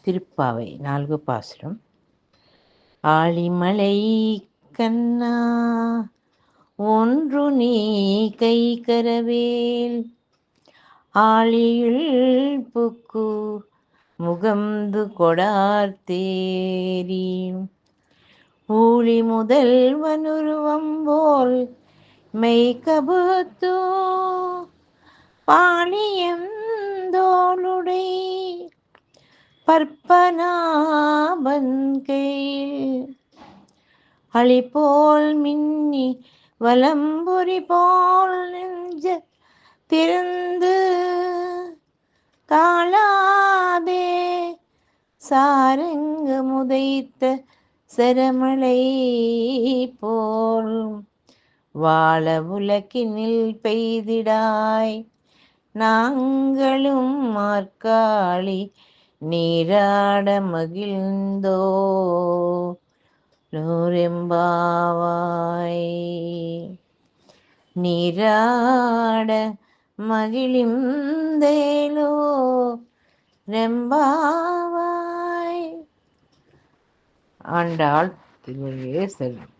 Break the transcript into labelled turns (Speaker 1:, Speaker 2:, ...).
Speaker 1: திருப்பாவை 4 பாசுரம். ஆழிமலை கண்ணா ஒன்று நீ கை கரவேல் ஆழியுள் புக்கு முகம்து கொடார்த்தேரி ஊழி முதல் வனுருவம் போல் மெய்கபுத்தோ பாணியம் தோளுடை பற்பனாபன் கையில் அழிபோல் மின்னி வலம்புரி போல் நெஞ்ச திறந்து தாளாதே சாரங்கு முதைத்த சரமலை போல் வாழ உலகினில் பெய்திடாய் நாங்களும் மார்காழி நீராட மகிழ்ந்தோ நூரெம்பாவாய். நீராட மகிழ்ந்தேலோ ரெம்பாவாய். ஆண்டாள் திருவடியே செல்வம்.